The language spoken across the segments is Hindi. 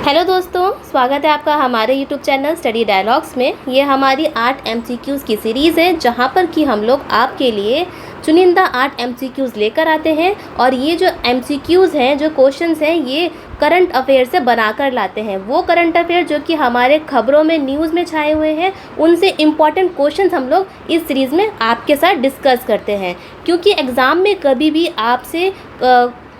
हेलो दोस्तों, स्वागत है आपका हमारे यूट्यूब चैनल स्टडी डायलॉग्स में। ये हमारी 8 MCQs की सीरीज़ है जहाँ पर कि हम लोग आपके लिए चुनिंदा 8 MCQs लेकर आते हैं। और ये जो MCQs हैं, जो क्वेश्चंस हैं, ये करंट अफेयर से बनाकर लाते हैं। वो करंट अफेयर जो कि हमारे खबरों में, न्यूज़ में छाए हुए हैं, उनसे इम्पॉर्टेंट क्वेश्चंस हम लोग इस सीरीज़ में आपके साथ डिस्कस करते हैं। क्योंकि एग्ज़ाम में कभी भी आपसे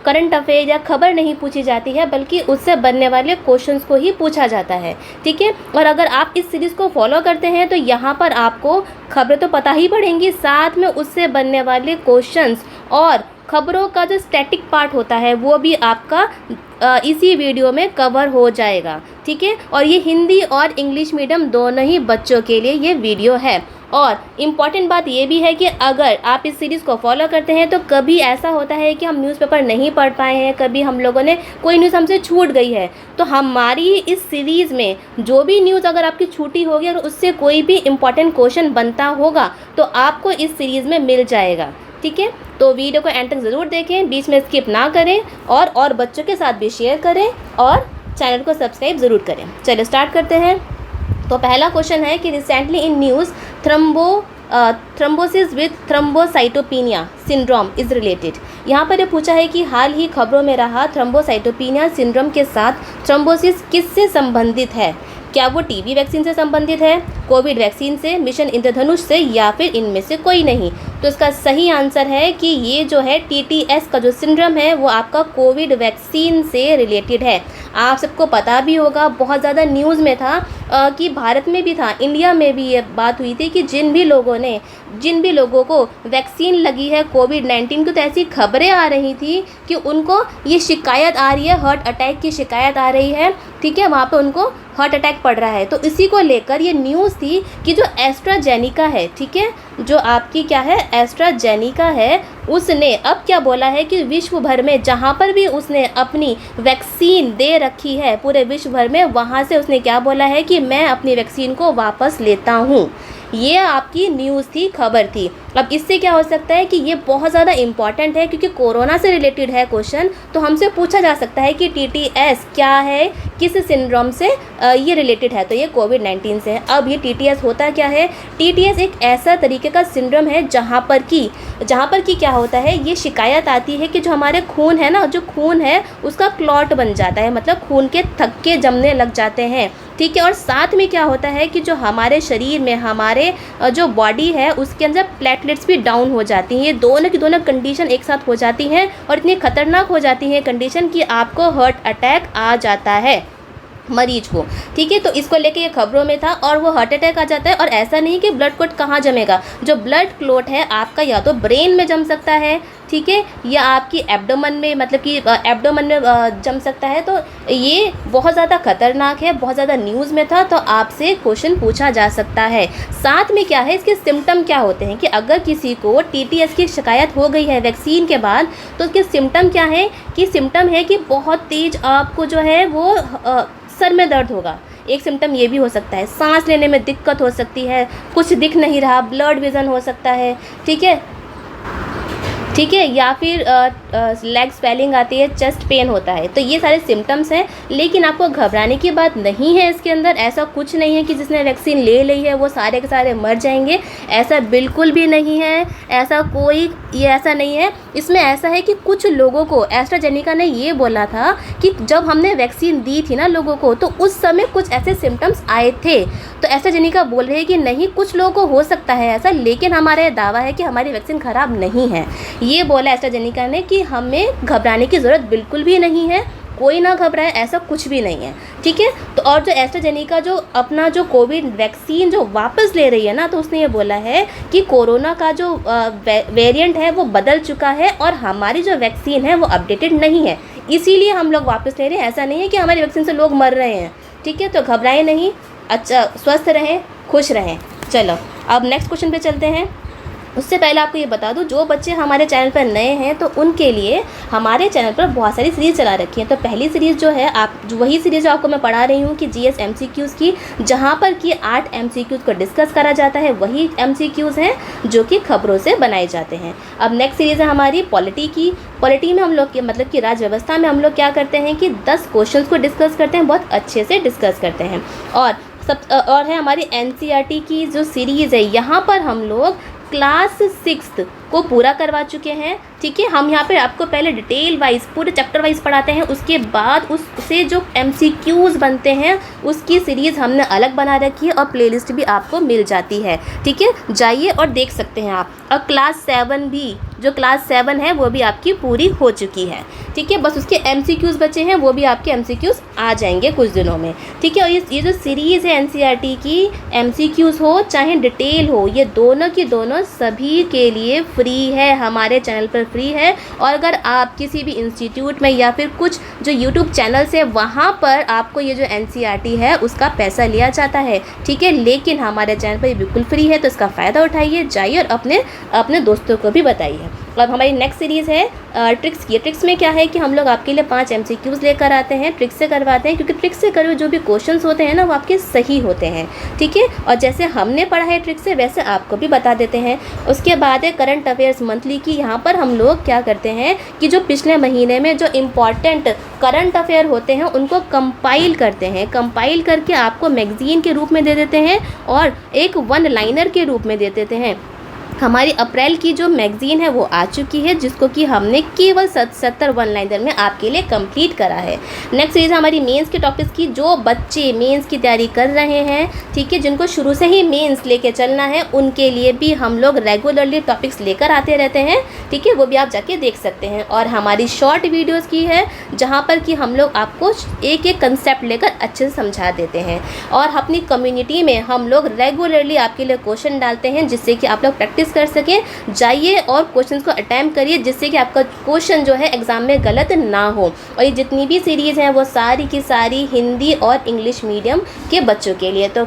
करंट अफेयर या खबर नहीं पूछी जाती है, बल्कि उससे बनने वाले क्वेश्चंस को ही पूछा जाता है। ठीक है। और अगर आप इस सीरीज़ को फॉलो करते हैं तो यहाँ पर आपको खबरें तो पता ही पड़ेंगी, साथ में उससे बनने वाले क्वेश्चंस और खबरों का जो स्टैटिक पार्ट होता है वो भी आपका इसी वीडियो में कवर हो जाएगा। ठीक है। और ये हिंदी और इंग्लिश मीडियम दोनों ही बच्चों के लिए ये वीडियो है। और इम्पॉर्टेंट बात ये भी है कि अगर आप इस सीरीज़ को फॉलो करते हैं तो कभी ऐसा होता है कि हम न्यूज़पेपर नहीं पढ़ पाए हैं, कभी हम लोगों ने कोई न्यूज़ हमसे छूट गई है, तो हमारी इस सीरीज़ में जो भी न्यूज़ अगर आपकी छूटी होगी और उससे कोई भी इम्पॉर्टेंट क्वेश्चन बनता होगा तो आपको इस सीरीज़ में मिल जाएगा। ठीक है। तो वीडियो को एंड तक ज़रूर देखें, बीच में स्किप ना करें और बच्चों के साथ भी शेयर करें और चैनल को सब्सक्राइब ज़रूर करें। चलिए स्टार्ट करते हैं। तो पहला क्वेश्चन है कि recently in news thrombosis with thrombocytopenia syndrome is related. यहाँ पर ये पूछा है कि हाल ही खबरों में रहा थ्रोम्बोसाइटोपिनिया सिंड्रोम के साथ थ्रोम्बोसिस किससे संबंधित है? क्या वो टीबी वैक्सीन से संबंधित है, कोविड वैक्सीन से, मिशन इंद्रधनुष से, या फिर इनमें से कोई नहीं? तो इसका सही आंसर है कि ये जो है TTS का जो सिंड्रोम है वो आपका कोविड वैक्सीन से रिलेटेड है। आप सबको पता भी होगा, बहुत ज़्यादा न्यूज़ में था कि भारत में भी था, इंडिया में भी ये बात हुई थी कि जिन भी लोगों को वैक्सीन लगी है कोविड-19 की, तो ऐसी खबरें आ रही थी कि उनको ये शिकायत आ रही है, हार्ट अटैक की शिकायत आ रही है। ठीक है। वहाँ पे उनको हार्ट अटैक पड़ रहा है। तो इसी को लेकर ये न्यूज़ थी कि जो एस्ट्राजेनिका है, ठीक है, जो आपकी क्या है, एस्ट्राजेनिका है, उसने अब क्या बोला है कि विश्व भर में जहाँ पर भी उसने अपनी वैक्सीन दे रखी है पूरे विश्व भर में, वहाँ से उसने क्या बोला है कि मैं अपनी वैक्सीन को वापस लेता हूँ। ये आपकी न्यूज़ थी, खबर थी। अब इससे क्या हो सकता है कि ये बहुत ज़्यादा इम्पॉर्टेंट है क्योंकि कोरोना से रिलेटेड है क्वेश्चन, तो हमसे पूछा जा सकता है कि TTS क्या है, किस सिंड्रोम से ये रिलेटेड है? तो ये कोविड-19 से है। अब ये TTS होता क्या है? TTS एक ऐसा तरीके का सिंड्रोम है जहाँ पर कि क्या होता है, ये शिकायत आती है कि जो हमारे खून है ना, जो खून है उसका क्लॉट बन जाता है, मतलब खून के थक्के जमने लग जाते हैं। ठीक है। और साथ में क्या होता है कि जो हमारे शरीर में, हमारे जो बॉडी है उसके अंदर प्लेटलेट्स भी डाउन हो जाती हैं। ये दोनों की दोनों कंडीशन एक साथ हो जाती हैं और इतनी खतरनाक हो जाती है कंडीशन कि आपको हार्ट अटैक आ जाता है मरीज को। ठीक है। तो इसको लेके ये खबरों में था और वो हार्ट अटैक आ जाता है। और ऐसा नहीं कि ब्लड क्लॉट कहाँ जमेगा, जो ब्लड क्लॉट है आपका या तो ब्रेन में जम सकता है, ठीक है, या आपकी एब्डोमेन में, मतलब कि एब्डोमेन में जम सकता है। तो ये बहुत ज़्यादा खतरनाक है, बहुत ज़्यादा न्यूज़ में था, तो आपसे क्वेश्चन पूछा जा सकता है। साथ में क्या है, इसके सिम्टम क्या होते हैं कि अगर किसी को TTS की शिकायत हो गई है वैक्सीन के बाद, तो उसके सिम्टम क्या है कि सिम्टम है कि बहुत तेज़ आपको जो है वो सर में दर्द होगा। एक सिम्टम ये भी हो सकता है, सांस लेने में दिक्कत हो सकती है, कुछ दिख नहीं रहा, ब्लड विज़न हो सकता है। ठीक है। या फिर लेग स्वेलिंग आती है, चेस्ट पेन होता है। तो ये सारे सिम्टम्स हैं, लेकिन आपको घबराने की बात नहीं है। इसके अंदर ऐसा कुछ नहीं है कि जिसने वैक्सीन ले ली है वो सारे के सारे मर जाएंगे, ऐसा बिल्कुल भी नहीं है। ऐसा नहीं है। इसमें ऐसा है कि कुछ लोगों को एस्ट्राजेनिका ने ये बोला था कि जब हमने वैक्सीन दी थी ना लोगों को, तो उस समय कुछ ऐसे सिम्टम्स आए थे। तो एस्ट्राजेनिका बोल रहे हैं कि नहीं, कुछ लोगों को हो सकता है ऐसा, लेकिन हमारा ये दावा है कि हमारी वैक्सीन ख़राब नहीं है। ये बोला एस्ट्राजेनिका ने कि हमें घबराने की ज़रूरत बिल्कुल भी नहीं है, कोई ना घबराए, ऐसा कुछ भी नहीं है। ठीक है। तो और जो एस्ट्राजेनिका जो अपना जो कोविड वैक्सीन जो वापस ले रही है ना, तो उसने ये बोला है कि कोरोना का जो वेरिएंट है वो बदल चुका है और हमारी जो वैक्सीन है वो अपडेटेड नहीं है, इसीलिए हम लोग वापस ले रहे हैं। ऐसा नहीं है कि हमारी वैक्सीन से लोग मर रहे हैं। ठीक है। तो घबराएं नहीं, अच्छा, स्वस्थ रहें, खुश रहें। चलो अब नेक्स्ट क्वेश्चन पे चलते हैं। उससे पहले आपको ये बता दूं, जो बच्चे हमारे चैनल पर नए हैं तो उनके लिए हमारे चैनल पर बहुत सारी सीरीज़ चला रखी हैं। तो पहली सीरीज़ जो है, वही सीरीज़ जो आपको मैं पढ़ा रही हूँ कि जीएस एमसीक्यूज़ की, जहाँ पर कि 8 एमसीक्यूज़ को डिस्कस करा जाता है, वही एमसीक्यूज़ हैं जो कि खबरों से बनाए जाते हैं। अब नेक्स्ट सीरीज़ है हमारी पॉलिटी की। पॉलिटी में हम लोग मतलब कि राज्य व्यवस्था में हम लोग क्या करते हैं कि 10 क्वेश्चन को डिस्कस करते हैं, बहुत अच्छे से डिस्कस करते हैं। और है हमारी एनसीईआरटी की जो सीरीज़ है, यहाँ पर हम लोग क्लास 6 को पूरा करवा चुके हैं। ठीक है, हम यहाँ पे आपको पहले डिटेल वाइज पूरे चैप्टर वाइज पढ़ाते हैं, उसके बाद उससे जो एमसीक्यूज़ बनते हैं उसकी सीरीज़ हमने अलग बना रखी है और प्लेलिस्ट भी आपको मिल जाती है। ठीक है, जाइए और देख सकते हैं आप। और क्लास 7 भी, जो क्लास 7 है वो भी आपकी पूरी हो चुकी है। ठीक है, बस उसके एमसीक्यूज़ बचे हैं, वो भी आपके एमसीक्यूज़ आ जाएंगे कुछ दिनों में। ठीक है, और ये जो सीरीज़ है एनसीईआरटी की, एमसीक्यूज़ हो चाहे डिटेल हो, ये दोनों की दोनों सभी के लिए फ्री है, हमारे चैनल पर फ्री है। और अगर आप किसी भी इंस्टीट्यूट में या फिर कुछ जो यूट्यूब चैनल्स है वहाँ पर आपको ये जो एनसीईआरटी है उसका पैसा लिया जाता है। ठीक है, लेकिन हमारे चैनल पर ये बिल्कुल फ्री है, तो इसका फ़ायदा उठाइए, जाइए और अपने दोस्तों को भी बताइए। अब हमारी नेक्स्ट सीरीज़ है ट्रिक्स की। ट्रिक्स में क्या है कि हम लोग आपके लिए 5 एमसीक्यूज़ लेकर आते हैं, ट्रिक्स से करवाते हैं, क्योंकि ट्रिक्स से करे हुए जो भी क्वेश्चंस होते हैं ना वो आपके सही होते हैं। ठीक है, और जैसे हमने पढ़ा है ट्रिक्स से वैसे आपको भी बता देते हैं। उसके बाद है करंट अफेयर्स मंथली की। यहाँ पर हम लोग क्या करते हैं कि जो पिछले महीने में जो इम्पॉर्टेंट करंट अफेयर होते हैं उनको कंपाइल करते हैं, कंपाइल करके आपको मैगज़ीन के रूप में दे देते हैं और एक 1 लाइनर के रूप में दे देते हैं। हमारी अप्रैल की जो मैगज़ीन है वो आ चुकी है, जिसको कि हमने केवल 70 1 लाइनर में आपके लिए कंप्लीट करा है। नेक्स्ट सीरीज़ हमारी मेंस के टॉपिक्स की। जो बच्चे मेंस की तैयारी कर रहे हैं, ठीक है, जिनको शुरू से ही मेंस लेके चलना है, उनके लिए भी हम लोग रेगुलरली टॉपिक्स लेकर आते रहते हैं। ठीक है, वो भी आप जाके देख सकते हैं। और हमारी शॉर्ट वीडियोज़ की है, जहाँ पर कि हम लोग आपको एक एक कंसेप्ट लेकर अच्छे से समझा देते हैं। और अपनी कम्युनिटी में हम लोग रेगुलरली आपके लिए क्वेश्चन डालते हैं, जिससे कि आप लोग प्रैक्टिस कर सकें। जाइए और क्वेश्चंस को अटेम्प्ट करिए, जिससे कि आपका क्वेश्चन जो है एग्जाम में गलत ना हो। और ये जितनी भी सीरीज़ हैं वो सारी की सारी हिंदी और इंग्लिश मीडियम के बच्चों के लिए। तो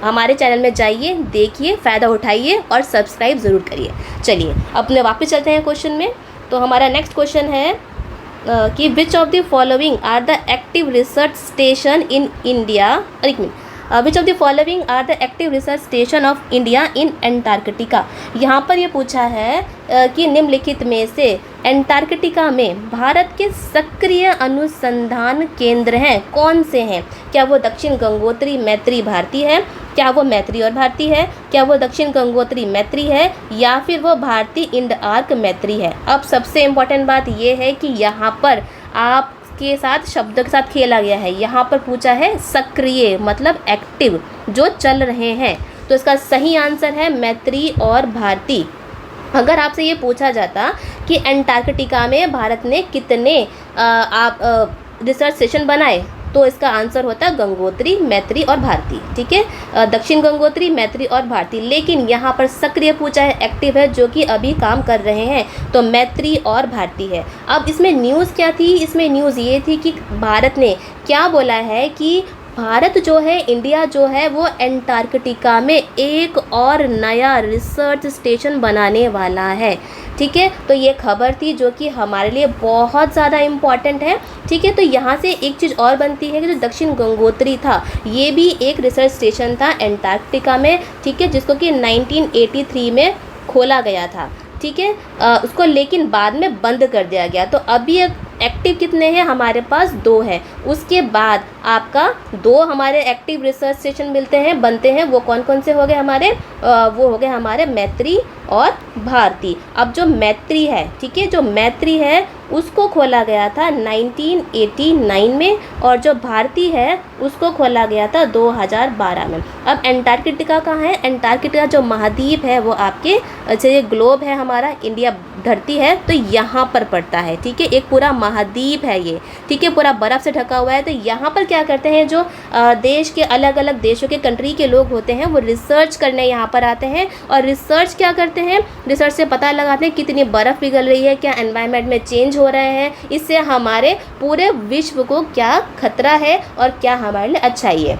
हमारे चैनल में जाइए, देखिए, फ़ायदा उठाइए और सब्सक्राइब ज़रूर करिए। चलिए अपने वापस चलते हैं क्वेश्चन में। तो हमारा नेक्स्ट क्वेश्चन है कि which of the following are the active research station in India. एक minute, which of the following are the active research station of India in Antarctica. यहाँ पर ये पूछा है कि निम्नलिखित में से एंटार्कटिका में भारत के सक्रिय अनुसंधान केंद्र हैं कौन से हैं? क्या वो दक्षिण गंगोत्री मैत्री भारती है, क्या वो मैत्री और भारती है, क्या वो दक्षिण गंगोत्री मैत्री है, या फिर वो भारती इंड आर्क मैत्री है? अब सबसे इम्पॉर्टेंट बात ये है कि यहाँ पर आप के साथ शब्दों के साथ खेला गया है। यहाँ पर पूछा है सक्रिय मतलब एक्टिव, जो चल रहे हैं। तो इसका सही आंसर है मैत्री और भारती। अगर आपसे ये पूछा जाता कि एंटार्कटिका में भारत ने कितने रिसर्च स्टेशन बनाए, तो इसका आंसर होता है गंगोत्री, मैत्री और भारती। ठीक है, दक्षिण गंगोत्री, मैत्री और भारती। लेकिन यहाँ पर सक्रिय पूछा है, एक्टिव है, जो कि अभी काम कर रहे हैं, तो मैत्री और भारती है। अब इसमें न्यूज़ क्या थी? इसमें न्यूज़ ये थी कि भारत ने क्या बोला है कि भारत जो है, इंडिया जो है, वो एंटार्कटिका में एक और नया रिसर्च स्टेशन बनाने वाला है। ठीक है, तो ये खबर थी जो कि हमारे लिए बहुत ज़्यादा इम्पॉर्टेंट है। ठीक है, तो यहाँ से एक चीज़ और बनती है कि जो दक्षिण गंगोत्री था, ये भी एक रिसर्च स्टेशन था एंटार्कटिका में। ठीक है, जिसको कि 1983 में खोला गया था। ठीक है, उसको लेकिन बाद में बंद कर दिया गया। तो अभी एक्टिव कितने हैं हमारे पास? 2 हैं। उसके बाद आपका 2 हमारे एक्टिव रिसर्च स्टेशन मिलते हैं, बनते हैं। वो कौन कौन से हो गए हमारे? वो हो गए हमारे मैत्री और भारती। अब जो मैत्री है, ठीक है, जो मैत्री है उसको खोला गया था 1989 में, और जो भारती है उसको खोला गया था 2012 में। अब एंटार्कटिका कहाँ है? एंटार्कटिका जो महाद्वीप है वो आपके, अच्छा ये ग्लोब है हमारा, इंडिया धरती है, तो यहाँ पर पड़ता है। ठीक है, एक पूरा महाद्वीप है ये। ठीक है, पूरा बर्फ़ से ढका हुआ है। तो यहाँ पर क्या करते हैं, जो देश के अलग अलग देशों के कंट्री के लोग होते हैं वो रिसर्च करने यहाँ पर आते हैं। और रिसर्च क्या करते हैं? रिसर्च से पता लगाते हैं कितनी बर्फ़ पिघल रही है, क्या एनवायरनमेंट में चेंज हो रहे हैं, इससे हमारे पूरे विश्व को क्या खतरा है और क्या हमारे लिए अच्छाई है।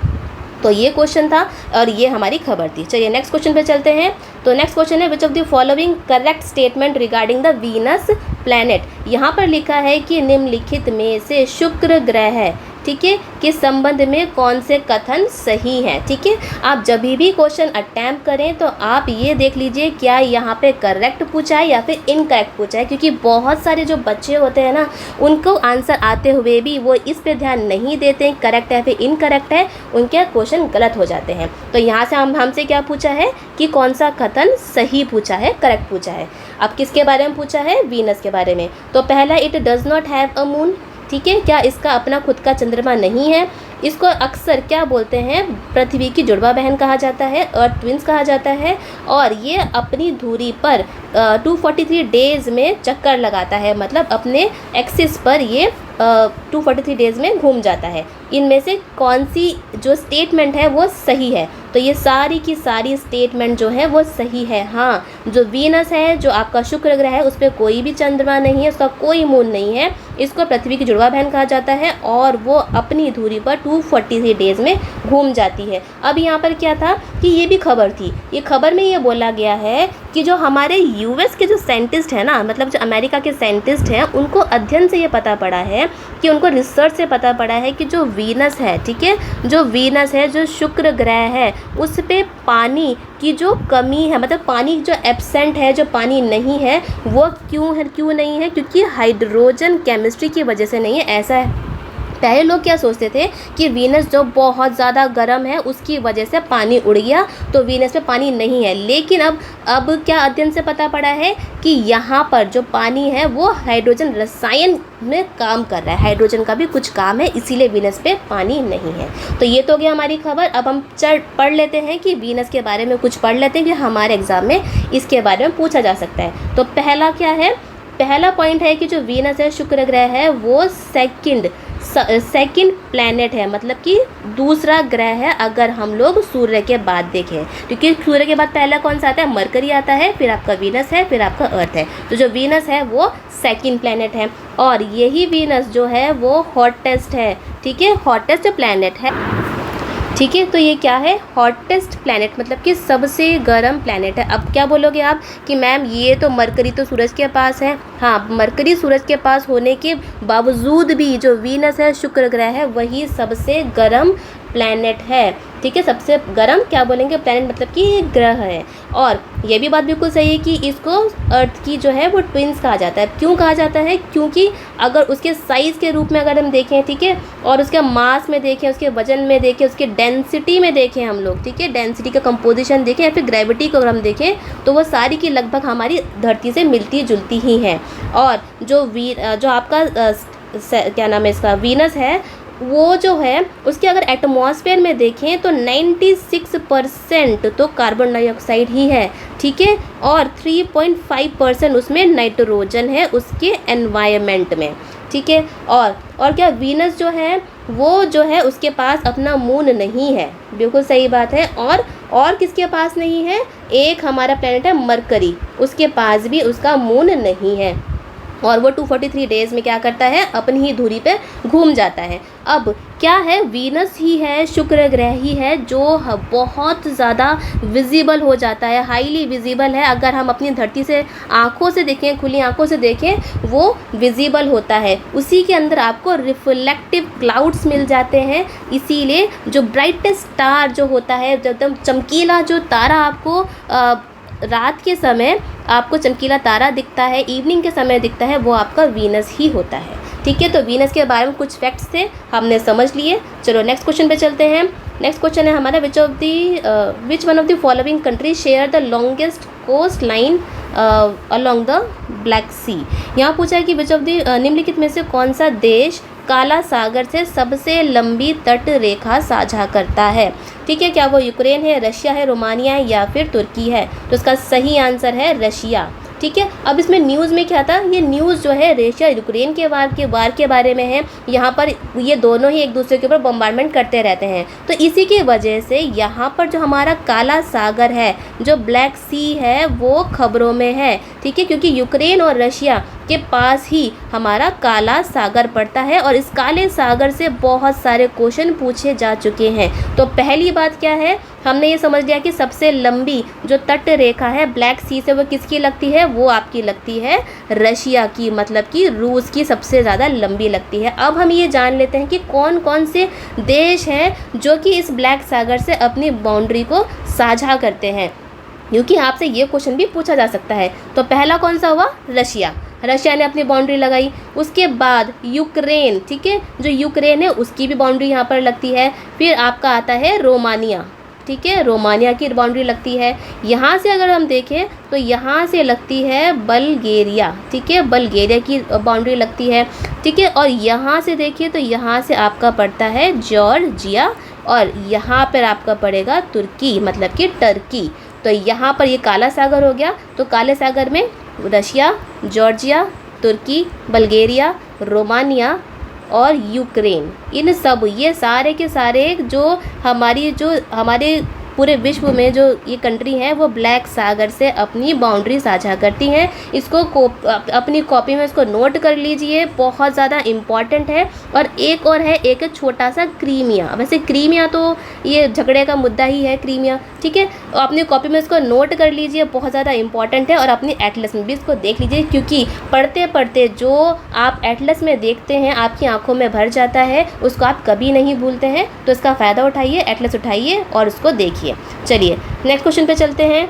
तो ये क्वेश्चन था और ये हमारी खबर थी। चलिए नेक्स्ट क्वेश्चन पे चलते हैं। तो नेक्स्ट क्वेश्चन है विच of the following correct statement regarding the Venus planet. यहाँ पर लिखा है कि निम्नलिखित में से शुक्र ग्रह है, ठीक है, के संबंध में कौन से कथन सही हैं। ठीक है, आप जब भी क्वेश्चन अटैम्प्ट करें तो आप ये देख लीजिए क्या यहाँ पे करेक्ट पूछा है या फिर इनकरेक्ट पूछा है, क्योंकि बहुत सारे जो बच्चे होते हैं ना उनको आंसर आते हुए भी वो इस पे ध्यान नहीं देते हैं करेक्ट है फिर इनकरेक्ट है, उनके क्वेश्चन गलत हो जाते हैं। तो यहाँ से हमसे क्या पूछा है कि कौन सा कथन सही पूछा है, करेक्ट पूछा है। अब किसके बारे में पूछा है, वीनस के बारे में। तो पहला, it does not have a moon, ठीक है, क्या इसका अपना खुद का चंद्रमा नहीं है। इसको अक्सर क्या बोलते हैं, पृथ्वी की जुड़वा बहन कहा जाता है, अर्थ ट्विंस कहा जाता है, और ये अपनी धुरी पर 243 डेज़ में चक्कर लगाता है, मतलब अपने एक्सिस पर ये 243 डेज़ में घूम जाता है। इनमें से कौन सी जो स्टेटमेंट है वो सही है, तो ये सारी की सारी स्टेटमेंट जो है वो सही है। हाँ, जो वीनस है, जो आपका शुक्र ग्रह है, उस पर कोई भी चंद्रमा नहीं है, उसका कोई मून नहीं है, इसको पृथ्वी की जुड़वा बहन कहा जाता है, और वो अपनी धुरी पर 243 डेज़ में घूम जाती है। अब यहाँ पर क्या था कि ये भी खबर थी, ये खबर में ये बोला गया है कि जो हमारे यूएस के जो साइंटिस्ट हैं ना, मतलब जो अमेरिका के साइंटिस्ट हैं, उनको अध्ययन से ये पता पड़ा है कि उनको रिसर्च से पता पड़ा है कि जो वीनस है, ठीक है, जो वीनस है, जो शुक्र ग्रह है, उस पे पानी की जो कमी है, मतलब पानी जो एब्सेंट है, जो पानी नहीं है, वो क्यों नहीं है, क्योंकि हाइड्रोजन केमिस्ट्री की वजह से नहीं है। ऐसा है, पहले लोग क्या सोचते थे कि वीनस जो बहुत ज़्यादा गर्म है उसकी वजह से पानी उड़ गया, तो वीनस पे पानी नहीं है। लेकिन अब क्या अध्ययन से पता पड़ा है कि यहाँ पर जो पानी है वो हाइड्रोजन रसायन में काम कर रहा है, हाइड्रोजन का भी कुछ काम है, इसीलिए वीनस पे पानी नहीं है। तो ये तो गया हमारी खबर। अब हम पढ़ लेते हैं कि वीनस के बारे में कुछ पढ़ लेते हैं कि हमारे एग्ज़ाम में इसके बारे में पूछा जा सकता है। तो पहला क्या है, पहला पॉइंट है कि जो वीनस है, शुक्र ग्रह है, वो सेकंड प्लैनेट है, मतलब कि दूसरा ग्रह है अगर हम लोग सूर्य के बाद देखें, क्योंकि सूर्य के बाद पहला कौन सा आता है, मरकरी आता है, फिर आपका वीनस है, फिर आपका अर्थ है। तो जो वीनस है वो सेकंड प्लैनेट है, और यही वीनस जो है वो हॉटेस्ट है, ठीक है, हॉटेस्ट प्लैनेट है, ठीक है। तो ये क्या है, हॉटेस्ट प्लैनेट, मतलब कि सबसे गर्म प्लैनेट है। अब क्या बोलोगे आप कि मैम ये तो मरकरी तो सूरज के पास है। हाँ, मरकरी सूरज के पास होने के बावजूद भी जो वीनस है, शुक्र ग्रह है, वही सबसे गर्म प्लैनेट है, ठीक है, सबसे गर्म क्या बोलेंगे, प्लैनेट मतलब कि ग्रह है। और ये भी बात बिल्कुल सही है कि इसको अर्थ की जो है वो ट्विंस कहा जाता है। क्यों कहा जाता है, क्योंकि अगर उसके साइज़ के रूप में अगर हम देखें, ठीक है, और उसके मास में देखें, उसके वजन में देखें, उसके डेंसिटी में देखें हम लोग, ठीक है, डेंसिटी का कंपोजिशन देखें या फिर ग्रेविटी को अगर हम देखें, तो वो सारी की लगभग हमारी धरती से मिलती जुलती ही हैं। और जो आपका क्या नाम है इसका, वीनस है, वो जो है उसके अगर एटमॉस्फेयर में देखें तो 96% तो कार्बन डाइऑक्साइड ही है, ठीक है, और 3.5% उसमें नाइट्रोजन है उसके एनवायरनमेंट में, ठीक है। और क्या वीनस जो है वो जो है उसके पास अपना मून नहीं है, बिल्कुल सही बात है। और किसके पास नहीं है, एक हमारा प्लैनेट है मरकरी, उसके पास भी उसका मून नहीं है, और वो 243 डेज़ में क्या करता है, अपनी ही धुरी पे घूम जाता है। अब क्या है, वीनस ही है, शुक्र ग्रह ही है जो बहुत ज़्यादा विजिबल हो जाता है, हाईली विजिबल है। अगर हम अपनी धरती से आँखों से देखें, खुली आँखों से देखें, वो विजिबल होता है। उसी के अंदर आपको रिफ्लेक्टिव क्लाउड्स मिल जाते हैं, इसीलिए जो ब्राइटेस्ट स्टार जो होता है, एकदम चमकीला जो तारा आपको रात के समय आपको चमकीला तारा दिखता है, इवनिंग के समय दिखता है, वो आपका वीनस ही होता है, ठीक है। तो वीनस के बारे में कुछ फैक्ट्स थे, हमने समझ लिए। चलो नेक्स्ट क्वेश्चन पे चलते हैं। नेक्स्ट क्वेश्चन है हमारा, which one of the following country share the longest coast line along the Black Sea. यहाँ पूछा है कि विच ऑफ द निम्नलिखित में से कौन सा देश काला सागर से सबसे लंबी तट रेखा साझा करता है, ठीक है, क्या वो यूक्रेन है, रशिया है, रोमानिया है या फिर तुर्की है। तो इसका सही आंसर है रशिया, ठीक है। अब इसमें न्यूज़ में क्या था, ये न्यूज़ जो है रशिया यूक्रेन के वार के बारे में है। यहाँ पर ये दोनों ही एक दूसरे के ऊपर बम्बार्डमेंट करते रहते हैं, तो इसी की वजह से यहाँ पर जो हमारा काला सागर है, जो ब्लैक सी है, वो खबरों में है, ठीक है, क्योंकि यूक्रेन और रशिया के पास ही हमारा काला सागर पड़ता है और इस काले सागर से बहुत सारे क्वेश्चन पूछे जा चुके हैं। तो पहली बात क्या है, हमने ये समझ लिया कि सबसे लंबी जो तट रेखा है ब्लैक सी से वो किसकी लगती है, वो आपकी लगती है रशिया की, मतलब कि रूस की सबसे ज़्यादा लंबी लगती है। अब हम ये जान लेते हैं कि कौन कौन से देश हैं जो कि इस ब्लैक सागर से अपनी बाउंड्री को साझा करते हैं, क्योंकि आपसे ये क्वेश्चन भी पूछा जा सकता है। तो पहला कौन सा हुआ, रशिया। रशिया ने अपनी बाउंड्री लगाई। उसके बाद यूक्रेन, ठीक है, जो यूक्रेन है उसकी भी बाउंड्री यहाँ पर लगती है। फिर आपका आता है रोमानिया, ठीक है, रोमानिया की बाउंड्री लगती है। यहाँ से अगर हम देखें तो यहाँ से लगती है बल्गेरिया, ठीक है, बल्गेरिया की बाउंड्री लगती है, ठीक है। और यहाँ से देखिए तो यहाँ से आपका पड़ता है जॉर्जिया और यहाँ पर आपका पड़ेगा तुर्की, मतलब कि टर्की। तो यहाँ पर ये काला सागर हो गया। तो काले सागर में रशिया, जॉर्जिया, तुर्की, बल्गेरिया, रोमानिया और यूक्रेन, इन सब ये सारे के सारे जो हमारे पूरे विश्व में जो ये कंट्री हैं वो ब्लैक सागर से अपनी बाउंड्री साझा करती हैं। इसको अपनी कॉपी में इसको नोट कर लीजिए, बहुत ज़्यादा इम्पॉर्टेंट है। और एक और है, एक छोटा सा क्रीमिया। वैसे क्रीमिया तो ये झगड़े का मुद्दा ही है, क्रीमिया, ठीक है। अपनी कॉपी में इसको नोट कर लीजिए, बहुत ज़्यादा इम्पॉर्टेंट है। और अपनी एटलस में भी इसको देख लीजिए, क्योंकि पढ़ते पढ़ते जो आप एटलस में देखते हैं आपकी आंखों में भर जाता है, उसको आप कभी नहीं भूलते हैं। तो इसका फ़ायदा उठाइए, एटलस उठाइए और उसको देखिए। चलिए नेक्स्ट क्वेश्चन पे चलते हैं।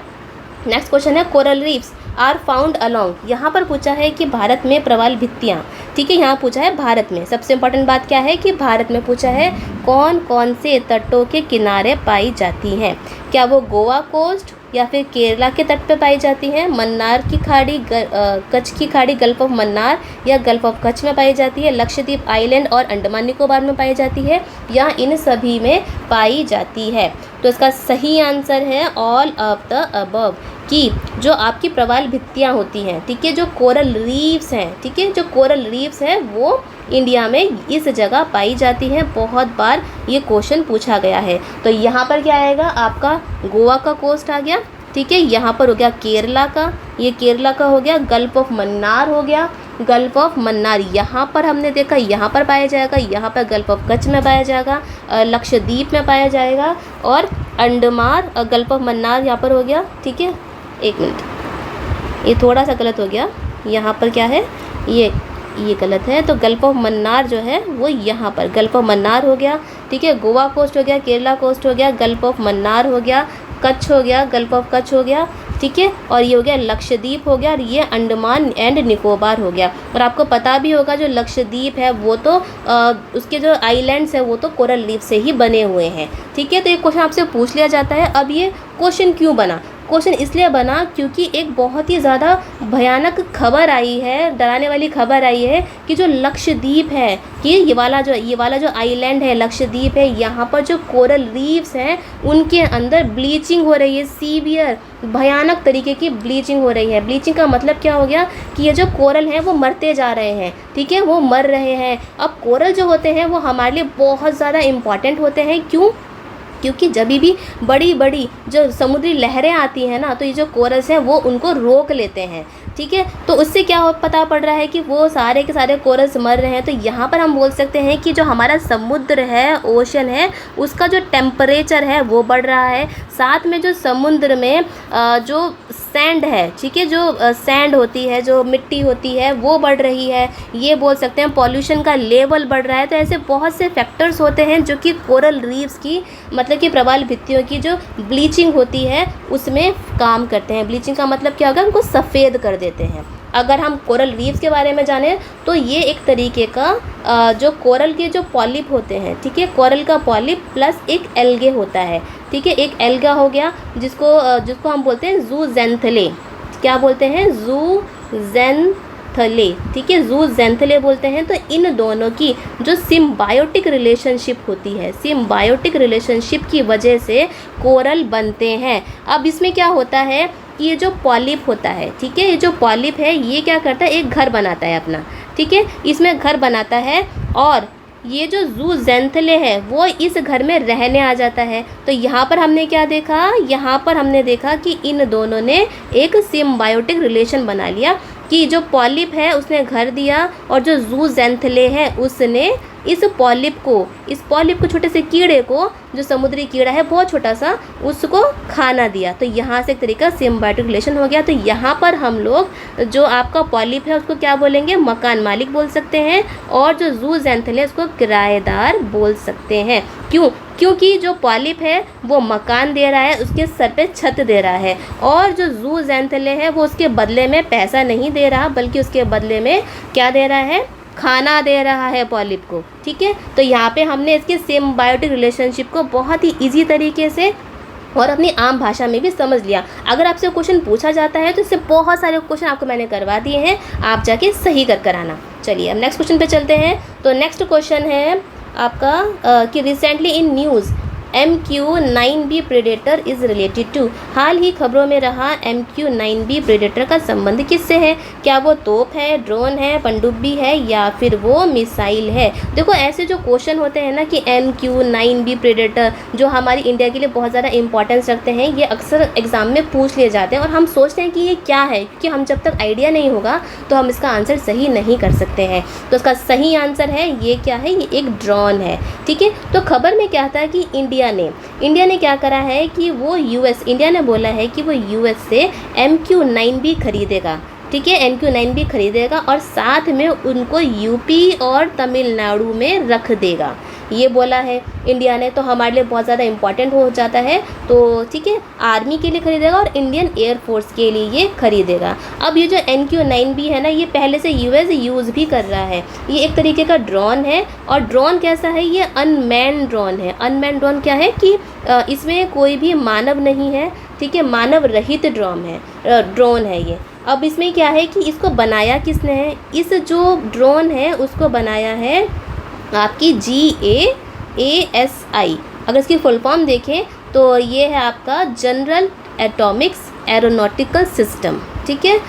नेक्स्ट क्वेश्चन है coral reefs are found along. यहाँ पर पूछा है कि भारत में प्रवाल भित्तियाँ, ठीक है, यहाँ पूछा है भारत में। सबसे इम्पोर्टेंट बात क्या है कि भारत में पूछा है कौन कौन से तटों के किनारे पाई जाती हैं। क्या वो गोवा कोस्ट या फिर केरला के तट पे पाई जाती हैं, मन्नार की खाड़ी, कच्छ की खाड़ी, गल्फ ऑफ मन्नार या गल्फ ऑफ कच्छ में पाई जाती है, लक्षद्वीप आइलैंड और अंडमान निकोबार में पाई जाती है, या इन सभी में पाई जाती है। तो इसका सही आंसर है ऑल ऑफ द अबव, कि जो आपकी प्रवाल भित्तियाँ होती हैं, ठीक है, जो कोरल रीफ्स हैं, ठीक है, जो कोरल रीफ्स हैं वो इंडिया में इस जगह पाई जाती हैं। बहुत बार ये क्वेश्चन पूछा गया है। तो यहाँ पर क्या आएगा, आपका गोवा का कोस्ट आ गया, ठीक है। यहाँ पर हो गया केरला का, ये केरला का हो गया। गल्फ ऑफ मन्नार हो गया, गल्फ ऑफ मन्नार यहाँ पर हमने देखा यहाँ पर पाया जाएगा, यहाँ पर गल्फ ऑफ कच्छ में पाया जाएगा, लक्षद्वीप में पाया जाएगा, और अंडमान गल्फ ऑफ मन्नार यहाँ पर हो गया, ठीक है। एक मिनट, ये थोड़ा सा गलत हो गया, यहाँ पर क्या है, ये गलत है। तो गल्फ ऑफ मन्नार जो है वो यहाँ पर गल्फ ऑफ मन्नार हो गया, ठीक है। गोवा कोस्ट हो गया, केरला कोस्ट हो गया, गल्फ ऑफ मन्नार हो गया, कच्छ हो गया, गल्फ ऑफ कच्छ हो गया, ठीक है। और ये हो गया लक्षद्वीप हो गया, और ये अंडमान एंड निकोबार हो गया। और आपको पता भी होगा जो लक्षद्वीप है वो तो उसके जो आइलैंड्स है वो तो कोरल रीफ से ही बने हुए हैं, ठीक है। तो ये क्वेश्चन आपसे पूछ लिया जाता है। अब ये क्वेश्चन क्यों बना, क्वेश्चन इसलिए बना क्योंकि एक बहुत ही ज़्यादा भयानक खबर आई है, डराने वाली खबर आई है कि जो लक्षद्वीप है, कि ये वाला जो आइलैंड है लक्षद्वीप है, यहाँ पर जो कोरल रीफ्स हैं उनके अंदर ब्लीचिंग हो रही है, सीवियर भयानक तरीके की ब्लीचिंग हो रही है। ब्लीचिंग का मतलब क्या हो गया कि ये जो कोरल हैं वो मरते जा रहे हैं, ठीक है, वो मर रहे हैं। अब कोरल जो होते हैं वो हमारे लिए बहुत ज़्यादा इम्पॉर्टेंट होते हैं। क्यों? क्योंकि जब भी बड़ी बड़ी जो समुद्री लहरें आती हैं ना, तो ये जो कोरल्स हैं वो उनको रोक लेते हैं, ठीक है। तो उससे क्या पता पड़ रहा है कि वो सारे के सारे कोरल्स मर रहे हैं। तो यहाँ पर हम बोल सकते हैं कि जो हमारा समुद्र है, ओशन है, उसका जो टेम्परेचर है वो बढ़ रहा है। साथ में जो समुद्र में जो सैंड है, ठीक है, जो सैंड होती है, जो मिट्टी होती है वो बढ़ रही है। ये बोल सकते हैं पॉल्यूशन का लेवल बढ़ रहा है। तो ऐसे बहुत से फैक्टर्स होते हैं जो कि कोरल रीफ्स की, मतलब कि प्रवाल भित्तियों की जो ब्लीचिंग होती है उसमें काम करते हैं। ब्लीचिंग का मतलब क्या होगा, उनको सफ़ेद कर देते हैं। अगर हम कोरल रीफ्स के बारे में जानें तो ये एक तरीके का जो कोरल के जो पॉलिप होते हैं, ठीक है, कोरल का पॉलिप प्लस एक एल्गे होता है, ठीक है। एक एल्गा हो गया जिसको हम बोलते हैं ज़ूज़ैंथले। क्या बोलते हैं? ज़ूज़ैंथले, ठीक है, ज़ूज़ैंथले बोलते हैं। तो इन दोनों की जो सिम्बायोटिक रिलेशनशिप होती है, सिम्बायोटिक रिलेशनशिप की वजह से कोरल बनते हैं। अब इसमें क्या होता है कि ये जो पॉलिप होता है, ठीक है, ये जो पॉलिप है ये क्या करता है, एक घर बनाता है अपना, ठीक है, इसमें घर बनाता है। और ये जो ज़ूज़ैंथले है वो इस घर में रहने आ जाता है। तो यहाँ पर हमने क्या देखा, यहाँ पर हमने देखा कि इन दोनों ने एक सिम्बायोटिक रिलेशन बना लिया कि जो पॉलिप है उसने घर दिया और जो जूज़ैंथले है उसने इस पॉलिप को छोटे से कीड़े को, जो समुद्री कीड़ा है बहुत छोटा सा, उसको खाना दिया। तो यहाँ से एक तरीका सिम्बायोटिक रिलेशन हो गया। तो यहाँ पर हम लोग जो आपका पॉलिप है उसको क्या बोलेंगे, मकान मालिक बोल सकते हैं, और जो जूज़ैंथले है उसको किराएदार बोल सकते हैं। क्यों? क्योंकि जो पॉलिप है वो मकान दे रहा है, उसके सर पे छत दे रहा है, और जो जूज़ैंथले है वो उसके बदले में पैसा नहीं दे रहा, बल्कि उसके बदले में क्या दे रहा है, खाना दे रहा है पॉलिप को। ठीक है, तो यहाँ पे हमने इसके सिम्बायोटिक रिलेशनशिप को बहुत ही ईजी तरीके से और अपनी आम भाषा में भी समझ लिया। अगर आपसे क्वेश्चन पूछा जाता है तो इससे बहुत सारे क्वेश्चन आपको मैंने करवा दिए हैं, आप जाके सही कर आना। चलिए अब नेक्स्ट क्वेश्चन पे चलते हैं। तो नेक्स्ट क्वेश्चन है आपका कि recently in news MQ-9B Predator is related to. हाल ही खबरों में रहा MQ-9B प्रेडेटर का संबंध किससे है? क्या वो तोप है, ड्रोन है, पनडुब्बी है, या फिर वो मिसाइल है? देखो ऐसे जो क्वेश्चन होते हैं ना कि MQ-9B प्रेडेटर जो हमारी इंडिया के लिए बहुत ज़्यादा इंपॉर्टेंस रखते हैं, ये अक्सर एग्ज़ाम में पूछ लिए जाते हैं और हम सोचते हैं कि ये क्या है, क्योंकि हम जब तक आइडिया नहीं होगा तो हम इसका आंसर सही नहीं कर सकते हैं। तो इसका सही आंसर है ये क्या है, ये एक ड्रोन है। ठीक है, तो खबर में क्या था कि इंडिया ने क्या करा है कि वो इंडिया ने बोला है कि वो US से MQ-9B खरीदेगा। ठीक है, MQ-9B खरीदेगा और साथ में उनको यूपी और तमिलनाडु में रख देगा, ये बोला है इंडिया ने। तो हमारे लिए बहुत ज़्यादा इम्पॉर्टेंट हो जाता है। तो ठीक है, आर्मी के लिए खरीदेगा और इंडियन एयरफोर्स के लिए ये खरीदेगा। अब ये जो MQ-9B है ना, ये पहले से US यूज़ भी कर रहा है। ये एक तरीके का ड्रोन है, और ड्रोन कैसा है, ये अनमैन्ड ड्रोन है। अनमैन्ड ड्रोन क्या है कि इसमें कोई भी मानव नहीं है। ठीक है, मानव रहित ड्रोन है ये। अब इसमें क्या है कि इसको बनाया किसने है, इस जो ड्रोन है उसको बनाया है आपकी GAASI। अगर इसकी फुल फॉर्म देखें तो ये है आपका जनरल एटॉमिक्स एरोनॉटिकल सिस्टम। ठीक है,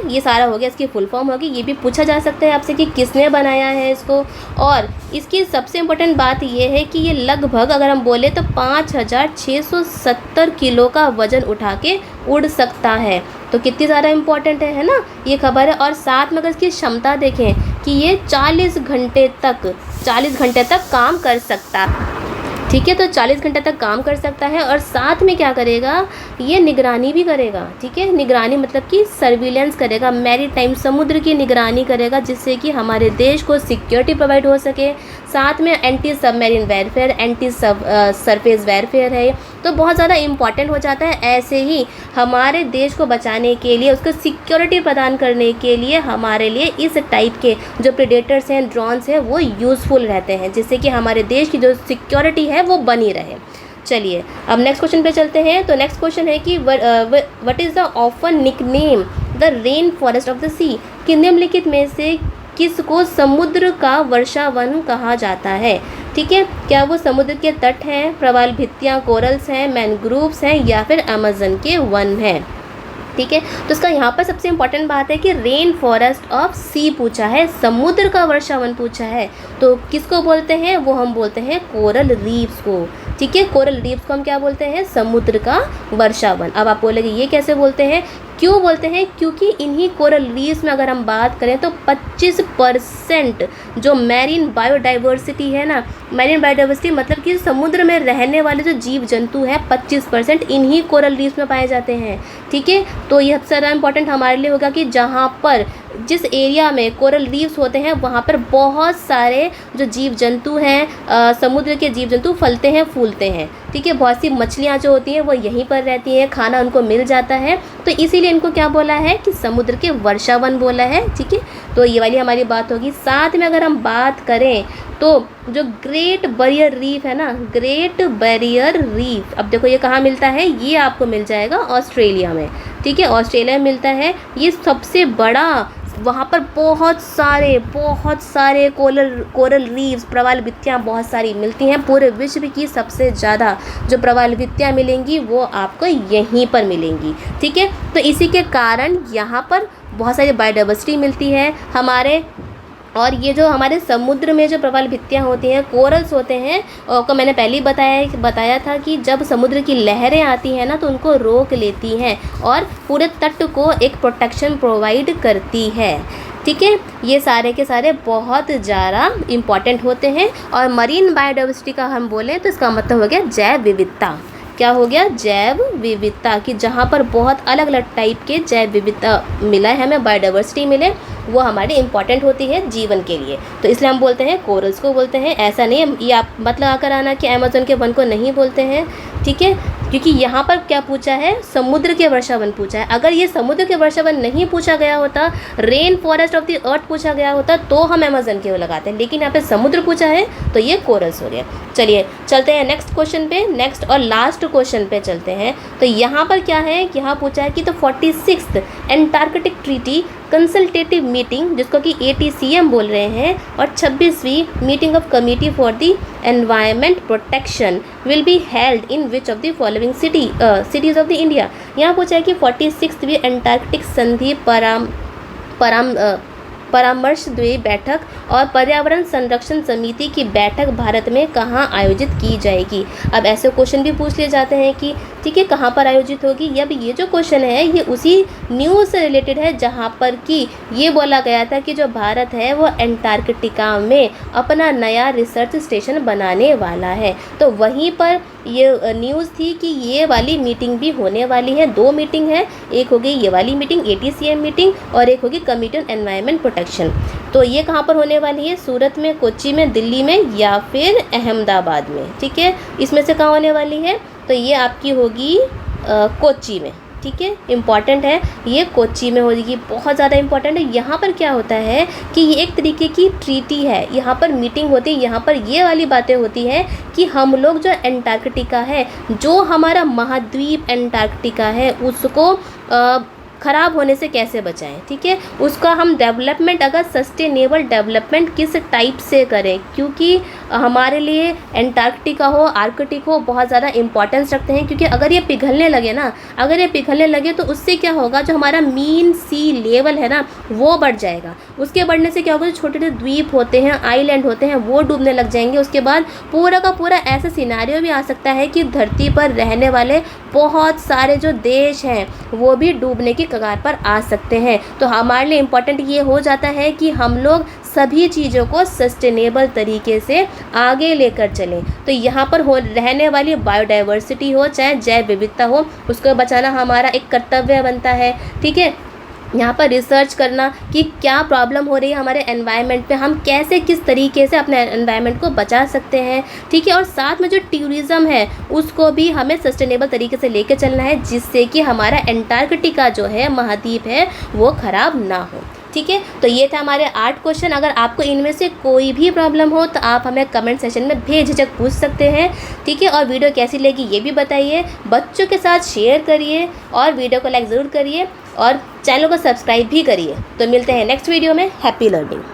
ये सारा हो गया, इसकी फुल फॉर्म होगी। ये भी पूछा जा सकता है आपसे कि किसने बनाया है इसको। और इसकी सबसे इम्पोर्टेंट बात ये है कि ये लगभग अगर हम बोले तो 5670 किलो का वज़न उठा के उड़ सकता है। तो कितनी ज़्यादा इम्पॉर्टेंट है ना ये खबर है। और साथ में अगर इसकी क्षमता देखें कि ये 40 घंटे तक काम कर सकता है। ठीक है, तो 40 घंटे तक काम कर सकता है, और साथ में क्या करेगा, ये निगरानी भी करेगा। ठीक है, निगरानी मतलब कि सर्विलेंस करेगा, मैरीटाइम समुद्र की निगरानी करेगा, जिससे कि हमारे देश को सिक्योरिटी प्रोवाइड हो सके। साथ में एंटी सबमरीन वेयरफेयर, एंटी सरफेस वेयरफेयर है, तो बहुत ज़्यादा इम्पॉर्टेंट हो जाता है। ऐसे ही हमारे देश को बचाने के लिए, उसको सिक्योरिटी प्रदान करने के लिए हमारे लिए इस टाइप के जो प्रेडेटर्स हैं, ड्रोन्स हैं, वो यूज़फुल रहते हैं, जिससे कि हमारे देश की जो सिक्योरिटी है वो बनी रहे। चलिए अब नेक्स्ट क्वेश्चन पे चलते हैं। तो नेक्स्ट क्वेश्चन है कि what is the often nickname the rain forest of the sea. कि निम्नलिखित में से किसको समुद्र का वर्षावन कहा जाता है? ठीक है, क्या वो समुद्र के तट हैं, प्रवाल भित्तियाँ, कोरल्स हैं, मैनग्रोव्स हैं, या फिर अमेज़न के वन हैं? ठीक है, तो इसका यहाँ पर सबसे इम्पॉर्टेंट बात है कि रेन फॉरेस्ट ऑफ सी पूछा है, समुद्र का वर्षावन पूछा है। तो किसको बोलते हैं, वो हम बोलते हैं कोरल रीफ्स को। ठीक है, कोरल रीफ्स को हम क्या बोलते हैं, समुद्र का वर्षावन। अब आप बोलेंगे ये कैसे बोलते हैं, क्यों बोलते हैं? क्योंकि इन्हीं कोरल रीफ्स में अगर हम बात करें तो 25% जो मैरीन बायोडाइवर्सिटी है ना, मैरीन बायोडाइवर्सिटी मतलब कि समुद्र में रहने वाले जो जीव जंतु हैं 25% इन्हीं कोरल रीफ्स में पाए जाते हैं। ठीक है, तो यह सबसे ज़्यादा इंपॉर्टेंट हमारे लिए होगा कि जहाँ पर जिस एरिया में कोरल रीफ्स होते हैं वहाँ पर बहुत सारे जो जीव जंतु हैं, समुद्र के जीव जंतु फलते हैं, फूलते हैं। ठीक है, बहुत सी मछलियाँ जो होती हैं वो यहीं पर रहती हैं, खाना उनको मिल जाता है, तो इसीलिए इनको क्या बोला है कि समुद्र के वर्षावन बोला है। ठीक है, तो ये वाली हमारी बात होगी। साथ में अगर हम बात करें तो जो ग्रेट बैरियर रीफ है ना, ग्रेट बैरियर रीफ, अब देखो ये कहाँ मिलता है, ये आपको मिल जाएगा ऑस्ट्रेलिया में। ठीक है, ऑस्ट्रेलिया में मिलता है, ये सबसे बड़ा, वहाँ पर बहुत सारे कोरल रीफ्स, प्रवाल भित्तियाँ बहुत सारी मिलती हैं। पूरे विश्व की सबसे ज़्यादा जो प्रवाल भित्तियाँ मिलेंगी वो आपको यहीं पर मिलेंगी। ठीक है, तो इसी के कारण यहाँ पर बहुत सारी बायोडाइवर्सिटी मिलती है। हमारे और ये जो हमारे समुद्र में जो प्रवाल भित्तियाँ होती हैं, कोरल्स होते हैं, को मैंने पहले ही बताया था कि जब समुद्र की लहरें आती हैं ना तो उनको रोक लेती हैं और पूरे तट को एक प्रोटेक्शन प्रोवाइड करती है। ठीक है, ये सारे के सारे बहुत ज़्यादा इम्पॉर्टेंट होते हैं। और मरीन बायोडाइवर्सिटी का हम बोलें तो इसका मतलब हो गया जैव विविधता। क्या हो गया? जैव विविधता, कि जहाँ पर बहुत अलग अलग टाइप के जैव विविधता मिला है, हमें बायोडाइवर्सिटी मिले, वो हमारी इंपॉर्टेंट होती है जीवन के लिए। तो इसलिए हम बोलते हैं कोरल्स को बोलते हैं। ऐसा नहीं है ये आप मत लगा कर आना कि अमेज़न के वन को नहीं बोलते हैं। ठीक है, क्योंकि यहाँ पर क्या पूछा है? समुद्र के वर्षावन पूछा है। अगर ये समुद्र के वर्षावन नहीं पूछा गया होता, rain forest of the earth पूछा गया होता, तो हम अमेज़न के वो लगाते हैं, लेकिन यहाँ पे समुद्र पूछा है तो ये कोरल्स हो गया। चलिए चलते हैं नेक्स्ट क्वेश्चन पे, नेक्स्ट और लास्ट क्वेश्चन पे चलते हैं। तो यहाँ पर क्या है, यहाँ पूछा है कि तो 46th Antarctic treaty consultative meeting, जिसको कि ATCM बोल रहे हैं, और 26वीं meeting of committee for the environment protection will be held in which of the following cities of the India. यहाँ पूछा है कि 46वीं एंटार्कटिक संधि परामर्श द्वि बैठक और पर्यावरण संरक्षण समिति की बैठक भारत में कहाँ आयोजित की जाएगी। अब ऐसे क्वेश्चन भी पूछ लिए जाते हैं कि ठीक है कहाँ पर आयोजित होगी। अब ये जो क्वेश्चन है ये उसी न्यूज़ से रिलेटेड है जहाँ पर कि ये बोला गया था कि जो भारत है वो एंटार्कटिका में अपना नया रिसर्च स्टेशन बनाने वाला है। तो वहीं पर ये न्यूज़ थी कि ये वाली मीटिंग भी होने वाली है। 2 मीटिंग है, एक होगी ये वाली मीटिंग ATCM मीटिंग और एक होगी कमिटी ऑन एनवायरनमेंट प्रोटेक्शन। तो ये कहाँ पर होने वाली है? सूरत में, कोच्चि में, दिल्ली में या फिर अहमदाबाद में। ठीक है, इसमें से कहाँ होने वाली है? तो ये आपकी होगी कोच्चि में। ठीक है, इम्पॉर्टेंट है, ये कोच्चि में होगी, बहुत ज़्यादा इम्पॉर्टेंट है। यहाँ पर क्या होता है कि ये एक तरीके की ट्रीटी है, यहाँ पर मीटिंग होती है, यहाँ पर ये वाली बातें होती है कि हम लोग जो एंटार्कटिका है, जो हमारा महाद्वीप एंटार्कटिका है, उसको ख़राब होने से कैसे बचाएं। ठीक है, उसका हम डेवलपमेंट, अगर सस्टेनेबल डेवलपमेंट किस टाइप से करें, क्योंकि हमारे लिए एंटार्कटिका हो, आर्कटिक हो, बहुत ज़्यादा इंपॉर्टेंस रखते हैं। क्योंकि अगर ये पिघलने लगे ना, अगर ये पिघलने लगे तो उससे क्या होगा, जो हमारा मीन सी लेवल है ना वो बढ़ जाएगा। उसके बढ़ने से क्या होगा, जो छोटे छोटे द्वीप होते हैं, आइलैंड होते हैं, वो डूबने लग जाएंगे। उसके बाद पूरा का पूरा ऐसा सिनारियो भी आ सकता है कि धरती पर रहने वाले बहुत सारे जो देश हैं वो भी डूबने की कगार पर आ सकते हैं। तो हमारे लिए इम्पोर्टेंट ये हो जाता है कि हम लोग सभी चीज़ों को सस्टेनेबल तरीके से आगे लेकर चलें। तो यहाँ पर रहने वाली बायोडाइवर्सिटी हो, चाहे जैव विविधता हो, उसको बचाना हमारा एक कर्तव्य बनता है। ठीक है, यहाँ पर रिसर्च करना कि क्या प्रॉब्लम हो रही है हमारे एनवायरनमेंट पे, हम कैसे किस तरीके से अपने एनवायरनमेंट को बचा सकते हैं। ठीक है, और साथ में जो टूरिज़्म है उसको भी हमें सस्टेनेबल तरीके से लेके चलना है, जिससे कि हमारा एंटार्कटिका जो है, महाद्वीप है, वो ख़राब ना हो। ठीक है, तो ये था हमारे 8 क्वेश्चन। अगर आपको इनमें से कोई भी प्रॉब्लम हो तो आप हमें कमेंट सेशन में बेझिझक पूछ सकते हैं। ठीक है, और वीडियो कैसी लगी ये भी बताइए, बच्चों के साथ शेयर करिए और वीडियो को लाइक ज़रूर करिए और चैनल को सब्सक्राइब भी करिए। तो मिलते हैं नेक्स्ट वीडियो में। Happy learning.